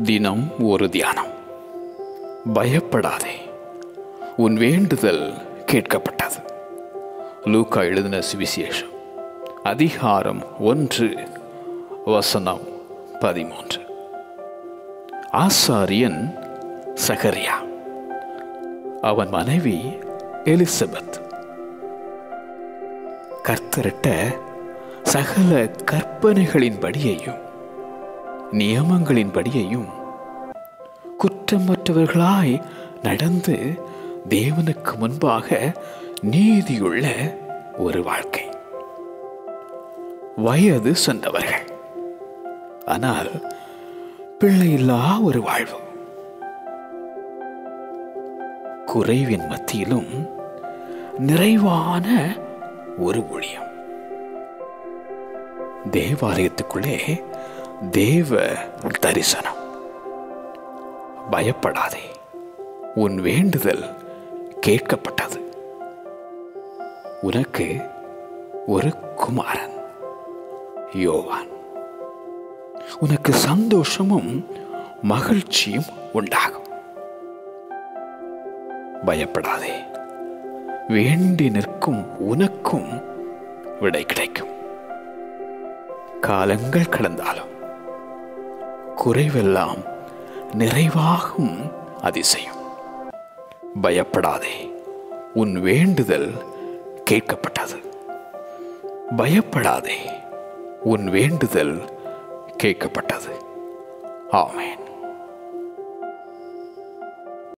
தினம் ஒரு தியானம். பயப்படாதே, உன் வேண்டுதல் கேட்கப்பட்டது. லூக்கா எழுதின சுவிசேஷம் அதிகாரம் 1 வசனம் 13. ஆசாரியன் சகரியா, அவன் மனைவி எலிசபெத் கர்த்தரிட்ட சகல கற்பனைகளின்படியையும் நியமங்களின்படியையும் குற்றமற்றவர்களாய் நடந்து தேவனுக்கு முன்பாக நீதியுள்ள ஒரு வாழ்க்கை. வயது சென்றவர்கள், ஆனால் பிள்ளையில்லா ஒரு வாழ்வு. குறைவின் மத்தியிலும் நிறைவான ஒரு ஊழியம். தேவாலயத்துக்குள்ளே தேவ தரிசனம். பயப்படாதே, உன் வேண்டுதல் கேட்கப்பட்டது. உனக்கு ஒரு குமாரன் யோவான். உனக்கு சந்தோஷமும் மகிழ்ச்சியும் உண்டாகும். பயப்படாதே, வேண்டி நிற்கும் உனக்கும் விடை கிடைக்கும். காலங்கள் கடந்தாலும் குறைவெல்லாம் நிறைவாகும் அதிசயம். பயப்படாதே, உன் வேண்டுதல் கேட்கப்பட்டது. பயப்படாதே, உன் வேண்டுதல் கேட்கப்பட்டது. ஆமென்.